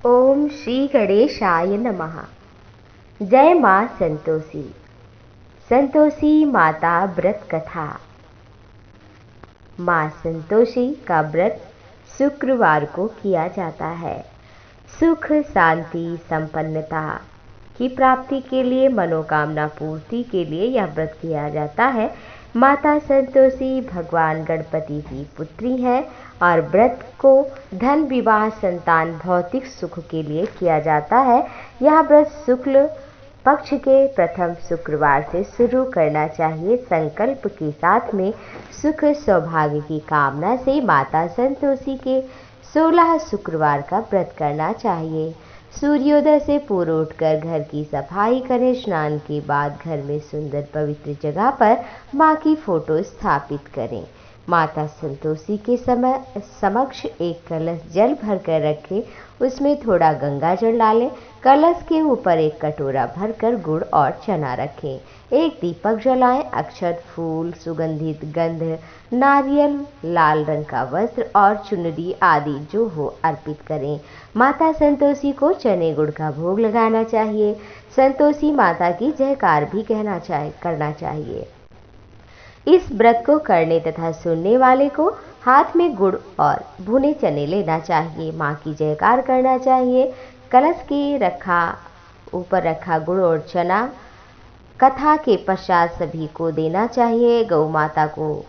ओम श्री गणेशाय नमः। जय माँ संतोषी। संतोषी माता व्रत कथा। माँ संतोषी का व्रत शुक्रवार को किया जाता है। सुख शांति संपन्नता की प्राप्ति के लिए, मनोकामना पूर्ति के लिए यह व्रत किया जाता है। माता संतोषी भगवान गणपति की पुत्री है और व्रत को धन विवाह संतान भौतिक सुख के लिए किया जाता है। यह व्रत शुक्ल पक्ष के प्रथम शुक्रवार से शुरू करना चाहिए। संकल्प के साथ में सुख सौभाग्य की कामना से माता संतोषी के 16 शुक्रवार का व्रत करना चाहिए। सूर्योदय से पूर्व उठकर घर की सफाई करें। स्नान के बाद घर में सुंदर पवित्र जगह पर माँ की फोटो स्थापित करें। माता संतोषी के समक्ष एक कलश जल भरकर रखें। उसमें थोड़ा गंगा जल डालें। कलश के ऊपर एक कटोरा भरकर गुड़ और चना रखें। एक दीपक जलाएं। अक्षत, फूल, सुगंधित गंध, नारियल, लाल रंग का वस्त्र और चुनरी आदि जो हो अर्पित करें। माता संतोषी को चने गुड़ का भोग लगाना चाहिए। संतोषी माता की जयकार भी करना चाहिए। इस व्रत को करने तथा सुनने वाले को हाथ में गुड़ और भुने चने लेना चाहिए। माँ की जयकार करना चाहिए। कलश के ऊपर रखा गुड़ और चना कथा के पश्चात सभी को देना चाहिए। गौ माता को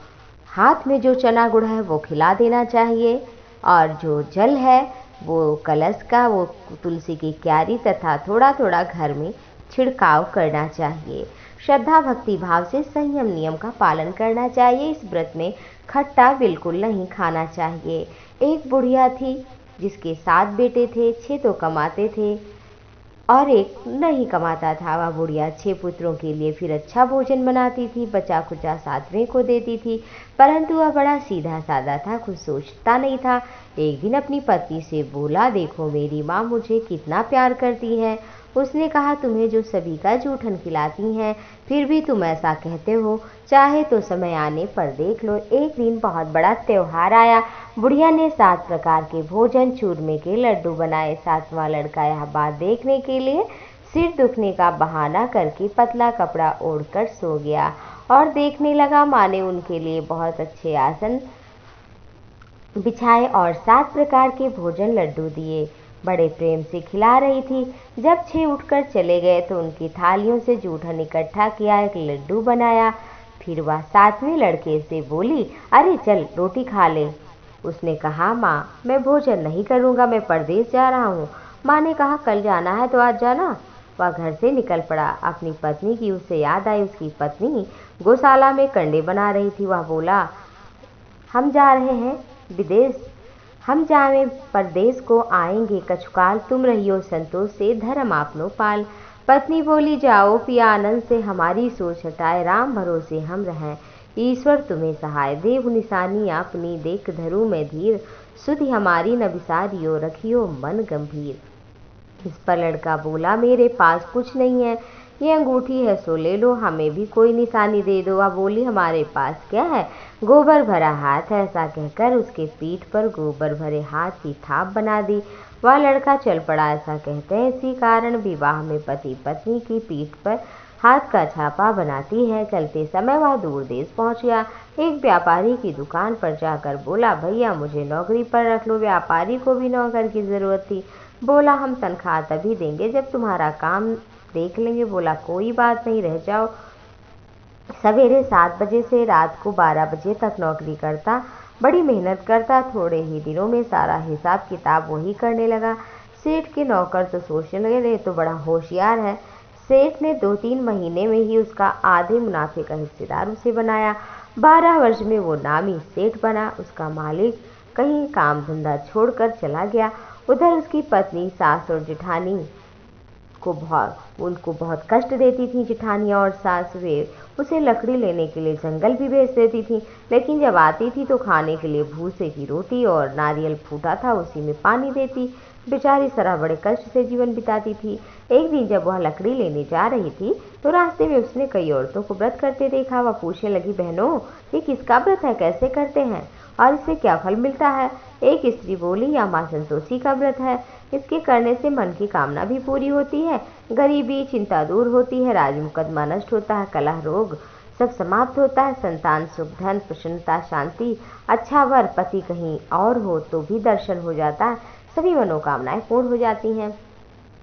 हाथ में जो चना गुड़ है वो खिला देना चाहिए और जो जल है वो कलश का वो तुलसी की क्यारी तथा थोड़ा थोड़ा घर में छिड़काव करना चाहिए। श्रद्धा भक्ति भाव से संयम नियम का पालन करना चाहिए। इस व्रत में खट्टा बिल्कुल नहीं खाना चाहिए। एक बुढ़िया थी जिसके 7 बेटे थे। 6 तो कमाते थे और एक नहीं कमाता था। वह बुढ़िया 6 पुत्रों के लिए फिर अच्छा भोजन बनाती थी। बचा खुचा 7वें को देती थी, परंतु वह बड़ा सीधा साधा था, कुछ सोचता नहीं था। एक दिन अपनी पत्नी से बोला, देखो मेरी माँ मुझे कितना प्यार करती है। उसने कहा, तुम्हें जो सभी का जूठन खिलाती हैं, फिर भी तुम ऐसा कहते हो। चाहे तो समय आने पर देख लो। एक दिन बहुत बड़ा त्योहार आया। बुढ़िया ने 7 प्रकार के भोजन, चूरमे के लड्डू बनाए। 7वां लड़का यह बात देखने के लिए सिर दुखने का बहाना करके पतला कपड़ा ओढ़कर सो गया और देखने लगा। माँ ने उनके लिए बहुत अच्छे आसन बिछाए और 7 प्रकार के भोजन लड्डू दिए। बड़े प्रेम से खिला रही थी। जब 6 उठकर चले गए तो उनकी थालियों से जूठन इकट्ठा किया, एक लड्डू बनाया। फिर वह 7वें लड़के से बोली, अरे चल रोटी खा ले। उसने कहा, माँ मैं भोजन नहीं करूँगा, मैं परदेश जा रहा हूँ। माँ ने कहा, कल जाना है तो आज जाना। वह घर से निकल पड़ा। अपनी पत्नी की उसे याद आई। उसकी पत्नी गौशाला में कंडे बना रही थी। वह बोला, हम जा रहे हैं विदेश, हम जावे परदेश को आएंगे कछुकाल, तुम रहियो संतोष से धर्म आपनो पाल। पत्नी बोली, जाओ पिया आनंद से, हमारी सोच हटाए, राम भरोसे हम रहें। ईश्वर तुम्हें सहाय, देव निशानी अपनी देख धरू में धीर, सुधि हमारी न विसारियो, रखियो मन गंभीर। इस पर लड़का बोला, मेरे पास कुछ नहीं है, ये अंगूठी है सो ले लो, हमें भी कोई निशानी दे दो। वह बोली, हमारे पास क्या है, गोबर भरा हाथ है। ऐसा कहकर उसके पीठ पर गोबर भरे हाथ की थाप बना दी। वह लड़का चल पड़ा। ऐसा कहते हैं इसी कारण विवाह में पति पत्नी की पीठ पर हाथ का छापा बनाती है। चलते समय वह दूर देश पहुंच गया। एक व्यापारी की दुकान पर जाकर बोला, भैया मुझे नौकरी पर रख लो। व्यापारी को भी नौकर की जरूरत थी। बोला, हम तनख्वाह तभी देंगे जब तुम्हारा काम देख लेंगे। बोला, कोई बात नहीं, रह जाओ। सवेरे 7 बजे से रात को 12 बजे तक नौकरी करता, बड़ी मेहनत करता। थोड़े ही दिनों में सारा हिसाब किताब वही करने लगा। सेठ के नौकर तो सोचने लगे, ये तो बड़ा होशियार है। सेठ ने 2-3 महीने में ही उसका आधे मुनाफे का हिस्सेदार उसे बनाया। 12 वर्ष में वो नामी सेठ बना। उसका मालिक कहीं काम धंधा छोड़कर चला गया। उधर उसकी पत्नी, सास और जेठानी उनको बहुत कष्ट देती थी। जेठानियाँ और सास वे उसे लकड़ी लेने के लिए जंगल भी भेज देती थी, लेकिन जब आती थी तो खाने के लिए भूसे की रोटी और नारियल फूटा था उसी में पानी देती। बेचारी सरा बड़े कष्ट से जीवन बिताती थी। एक दिन जब वह लकड़ी लेने जा रही थी तो रास्ते में उसने कई औरतों को व्रत करते देखा। वह पूछने लगी, बहनों ये किसका व्रत है, कैसे करते हैं। और इससे क्या फल मिलता है? एक स्त्री बोली, यह माँ संतोषी का व्रत है। इसके करने से मन की कामना भी पूरी होती है, गरीबी चिंता दूर होती है, राज मुकदमा नष्ट होता है, कलह रोग सब समाप्त होता है, संतान सुख धन प्रसन्नता शांति अच्छा वर पति कहीं और हो तो भी दर्शन हो जाता है, सभी मनोकामनाएं पूर्ण हो जाती हैं।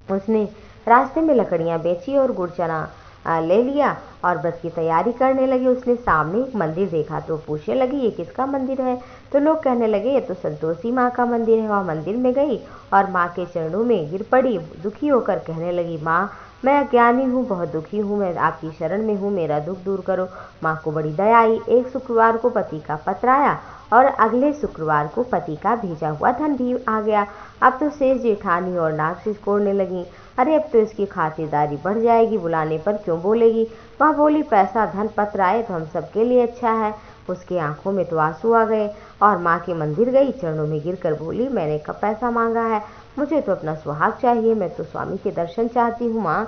उसने रास्ते में लकड़ियां बेची और गुड़ चना ले लिया और व्रत की तैयारी करने लगी। उसने सामने एक मंदिर देखा तो पूछने लगी, ये किसका मंदिर है? तो लोग कहने लगे, ये तो संतोषी माँ का मंदिर है। वह मंदिर में गई और माँ के चरणों में गिर पड़ी, दुखी होकर कहने लगी, माँ मैं अज्ञानी हूँ, बहुत दुखी हूँ, मैं आपकी शरण में हूँ, मेरा दुख दूर करो। माँ को बड़ी दया आई। एक शुक्रवार को पति का पत्र आया और अगले शुक्रवार को पति का भेजा हुआ धन भी आ गया। अब तो शेष जेठानी और नाक सिकोड़ने लगी, अरे अब तो इसकी खातिरदारी बढ़ जाएगी, बुलाने पर क्यों बोलेगी। वह बोली, पैसा धन पत्र आए तो हम सबके लिए अच्छा है। उसके आंखों में तो आंसू आ गए और माँ के मंदिर गई, चरणों में गिरकर बोली, मैंने कब पैसा मांगा है, मुझे तो अपना सुहाग चाहिए, मैं तो स्वामी के दर्शन चाहती हूँ माँ।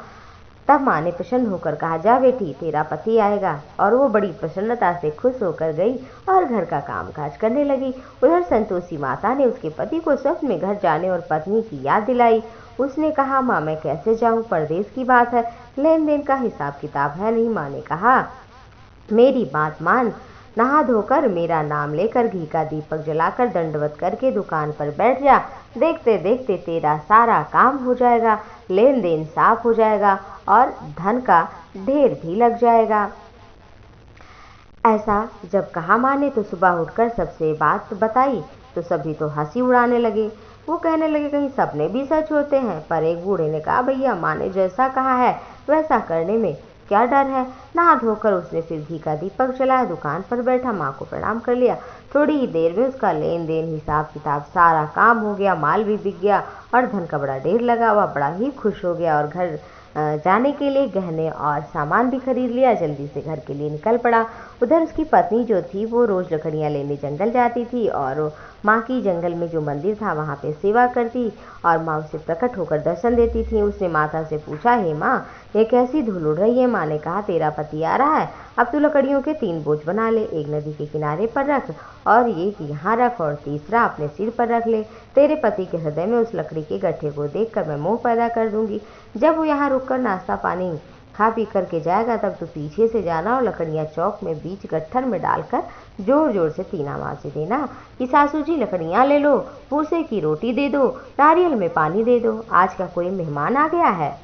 तब माँ ने प्रसन्न होकर कहा, जा बेटी तेरा पति आएगा। और वो बड़ी प्रसन्नता से खुश होकर गई और घर का कामकाज करने लगी। उधर संतोषी माता ने उसके पति को स्वप्न में घर जाने और पत्नी की याद दिलाई। उसने कहा, माँ मैं कैसे जाऊँ, परदेश की बात है, लेन देन का हिसाब किताब है नहीं। माँ ने कहा, मेरी बात मान, नहा धोकर मेरा नाम लेकर घी का दीपक जलाकर दंडवत करके दुकान पर बैठ जा, देखते देखते तेरा सारा काम हो जाएगा, लेन देन साफ हो जाएगा और धन का ढेर भी लग जाएगा। ऐसा जब कहा माँ ने तो सुबह उठकर सबसे बात बताई तो सभी तो हंसी उड़ाने लगे। वो कहने लगे, कहीं सपने भी सच होते हैं। पर एक बूढ़े ने कहा, भैया माँ ने जैसा कहा है वैसा करने में क्या डर है। नहा धोकर उसने फिर घी का दीपक जलाया, दुकान पर बैठा, माँ को प्रणाम कर लिया। थोड़ी ही देर में उसका लेन देन हिसाब किताब सारा काम हो गया, माल भी बिक गया और धन का बड़ा ढेर लगा। वह बड़ा ही खुश हो गया और घर जाने के लिए गहने और सामान भी खरीद लिया, जल्दी से घर के लिए निकल पड़ा। उधर उसकी पत्नी जो थी वो रोज लकड़ियाँ लेने जंगल जाती थी और माँ की जंगल में जो मंदिर था वहाँ पे सेवा करती और माँ उसे प्रकट होकर दर्शन देती थी। उसने माता से पूछा, हे माँ ये कैसी धूल उड़ रही है? माँ ने कहा, तेरा पति आ रहा है, अब तू लकड़ियों के 3 बोझ बना ले, एक नदी के किनारे पर रख और एक यहाँ रख और तीसरा अपने सिर पर रख ले। तेरे पति के हृदय में उस लकड़ी के गड्ढे को देखकर मैं मोह पैदा कर दूंगी। जब वो यहाँ रुककर नाश्ता पानी खा पी करके जाएगा तब तू पीछे से जाना और लकड़ियाँ चौक में बीच गट्ठर में डालकर जोर जोर से तीन आवाज से देना कि सासू जी लकड़ियाँ ले लो, भूसे की रोटी दे दो, नारियल में पानी दे दो, आज का कोई मेहमान आ गया है।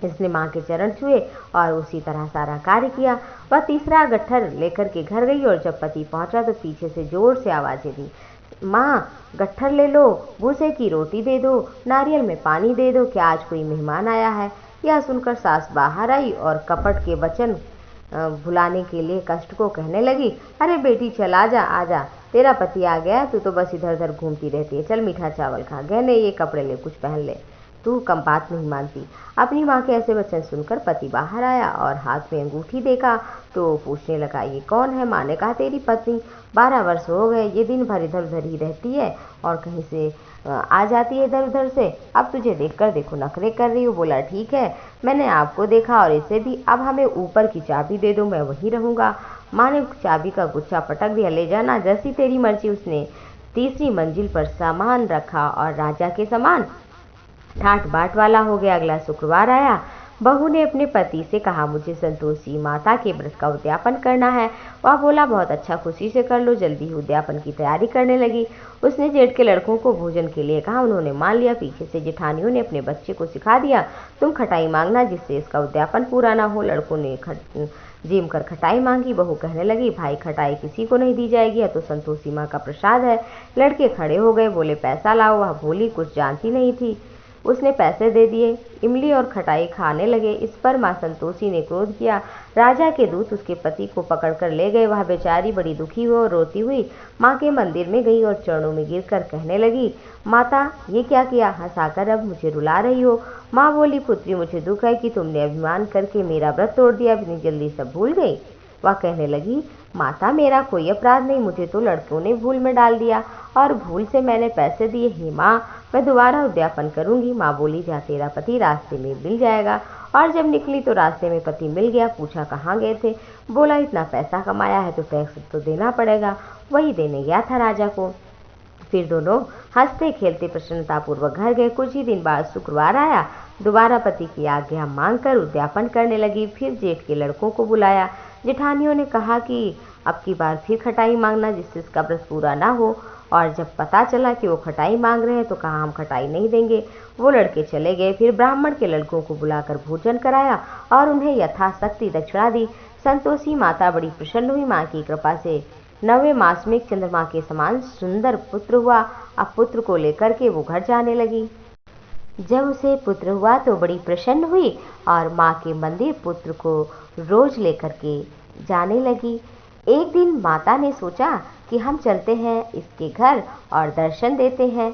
इसने माँ के चरण छुए और उसी तरह सारा कार्य किया। वह तीसरा गट्ठर लेकर के घर गई और जब पति पहुंचा तो पीछे से जोर से आवाजें दी, माँ गट्ठर ले लो, भूसे की रोटी दे दो, नारियल में पानी दे दो, क्या आज कोई मेहमान आया है। यह सुनकर सास बाहर आई और कपट के वचन भुलाने के लिए कष्ट को कहने लगी, अरे बेटी चल आजा आजा, तेरा पति आ गया, तू तो बस इधर उधर घूमती रहती है, चल मीठा चावल खा, गहने ये कपड़े ले, कुछ पहन ले, तू कम बात नहीं मानती। अपनी माँ के ऐसे वचन सुनकर पति बाहर आया और हाथ में अंगूठी देखा तो पूछने लगा, ये कौन है? माँ ने कहा, तेरी पत्नी, 12 वर्ष हो गए, ये दिन भर इधर उधर ही रहती है और कहीं से आ जाती है इधर उधर से, अब तुझे देखकर देखो नखरे कर रही हो। बोला, ठीक है, मैंने आपको देखा और इसे भी, अब हमें ऊपर की चाबी दे दो, मैं वहीं रहूँगा। माँ ने चाबी का गुच्छा पटक दिया, ले जाना, जैसी तेरी मर्जी। उसने तीसरी मंजिल पर सामान रखा और राजा के समान ठाट बाट वाला हो गया। अगला शुक्रवार आया। बहू ने अपने पति से कहा, मुझे संतोषी माता के व्रत का उद्यापन करना है। वह बोला, बहुत अच्छा, खुशी से कर लो। जल्दी ही उद्यापन की तैयारी करने लगी। उसने जेठ के लड़कों को भोजन के लिए कहा, उन्होंने मान लिया। पीछे से जेठानियों ने अपने बच्चे को सिखा दिया, तुम खटाई मांगना जिससे इसका उद्यापन पूरा ना हो। लड़कों ने जीम कर खटाई मांगी। बहू कहने लगी, भाई खटाई किसी को नहीं दी जाएगी, यह तो संतोषी माँ का प्रसाद है। लड़के खड़े हो गए, बोले, पैसा लाओ। वह भोली कुछ जानती नहीं थी, उसने पैसे दे दिए। इमली और खटाई खाने लगे। इस पर माँ संतोषी ने क्रोध किया। राजा के दूत उसके पति को पकड़कर ले गए। वह बेचारी बड़ी दुखी हो रोती हुई माँ के मंदिर में गई और चरणों में गिरकर कहने लगी, माता ये क्या किया, हंसाकर अब मुझे रुला रही हो। माँ बोली, पुत्री मुझे दुख है कि तुमने अभिमान करके मेरा व्रत तोड़ दिया, इतनी जल्दी सब भूल गई। वह कहने लगी, माता, मेरा कोई अपराध नहीं, मुझे तो लड़कों ने भूल में डाल दिया और भूल से मैंने पैसे दिए। हे माँ, मैं दोबारा उद्यापन करूंगी। माँ बोली, जा, तेरा पति रास्ते में मिल जाएगा। और जब निकली तो रास्ते में पति मिल गया। पूछा, कहाँ गए थे? बोला, इतना पैसा कमाया है तो टैक्स तो देना पड़ेगा। वही देने गया था राजा को। फिर दोनों हंसते खेलते प्रसन्नतापूर्वक घर गए। कुछ ही दिन बाद शुक्रवार आया। दोबारा पति की आज्ञा मांगकर उद्यापन करने लगी। फिर जेठ के लड़कों को बुलाया। जेठानियों ने कहा कि अब की बार फिर खटाई मांगना, जिससे इसका व्रत पूरा ना हो। और जब पता चला कि वो खटाई मांग रहे हैं तो कहा, हम खटाई नहीं देंगे। वो लड़के चले गए। फिर ब्राह्मण के लड़कों को बुलाकर भोजन कराया और उन्हें यथाशक्ति दक्षिणा दी। संतोषी माता बड़ी प्रसन्न हुई। माँ की कृपा से 9वें मास में चंद्रमा के समान सुंदर पुत्र हुआ। अब पुत्र को लेकर के वो घर जाने लगी। जब उसे पुत्र हुआ तो बड़ी प्रसन्न हुई और माँ के मंदिर पुत्र को रोज लेकर के जाने लगी। एक दिन माता ने सोचा कि हम चलते हैं इसके घर और दर्शन देते हैं।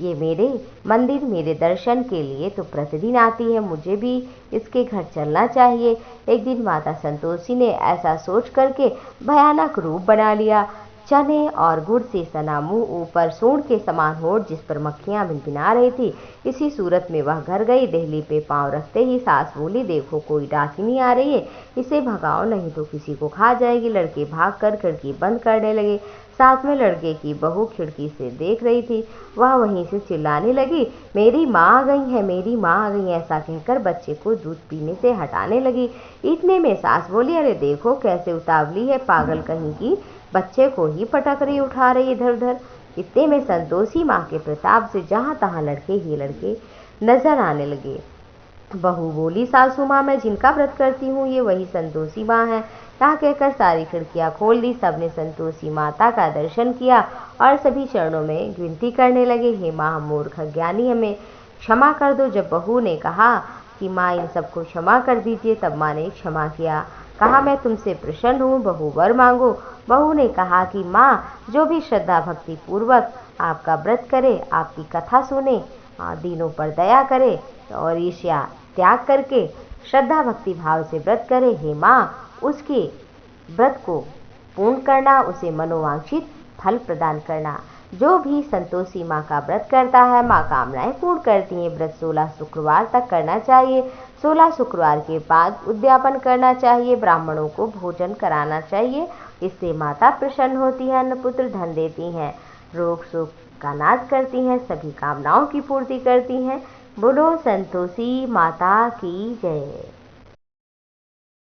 ये मेरे मंदिर मेरे दर्शन के लिए तो प्रतिदिन आती है, मुझे भी इसके घर चलना चाहिए। एक दिन माता संतोषी ने ऐसा सोच करके भयानक रूप बना लिया। चने और गुड़ से सना मुंह, ऊपर सूंड के समान होठ, जिस पर मक्खियां भिनभिना रही थी। इसी सूरत में वह घर गई। देहली पे पांव रखते ही सास बोली, देखो कोई डाकिनी आ रही है, इसे भगाओ नहीं तो किसी को खा जाएगी। लड़के भाग कर खिड़की बंद करने लगे। साथ में लड़के की बहू खिड़की से देख रही थी। वह वहीं से चिल्लाने लगी, मेरी माँ आ गई है, मेरी माँ आ गई है। ऐसा कहकर बच्चे को दूध पीने से हटाने लगी। इतने में सास बोली, अरे देखो कैसे उतावली है, पागल कहीं की, बच्चे को ही पटक रही, उठा रही इधर उधर। इतने में संतोषी माँ के प्रताप से जहाँ तहाँ लड़के ही लड़के नजर आने लगे। बहू बोली, सासू माँ, मैं जिनका व्रत करती हूँ ये वही संतोषी माँ है। यहाँ कहकर सारी खिड़कियाँ खोल दी। सबने संतोषी माता का दर्शन किया और सभी चरणों में विनती करने लगे, हे माँ, हम मूर्ख ज्ञानी, हमें क्षमा कर दो। जब बहू ने कहा कि माँ इन सबको क्षमा कर दीजिए, तब माँ ने क्षमा किया। कहा, मैं तुमसे प्रसन्न हूँ, बहू वर मांगो। बहू ने कहा कि माँ, जो भी श्रद्धा भक्ति पूर्वक आपका व्रत करे, आपकी कथा सुने, दीनों पर दया करे और ईर्ष्या त्याग करके श्रद्धा भक्ति भाव से व्रत करे, हे माँ, उसके व्रत को पूर्ण करना, उसे मनोवांछित फल प्रदान करना। जो भी संतोषी माँ का व्रत करता है, माँ कामनाएं पूर्ण करती हैं। व्रत 16 शुक्रवार तक करना चाहिए। 16 शुक्रवार के बाद उद्यापन करना चाहिए। ब्राह्मणों को भोजन कराना चाहिए। इससे माता प्रसन्न होती है, अन्न पुत्र धन देती हैं, रोग शोक का नाश करती हैं, सभी कामनाओं की पूर्ति करती हैं। बोलो संतोषी माता की जय।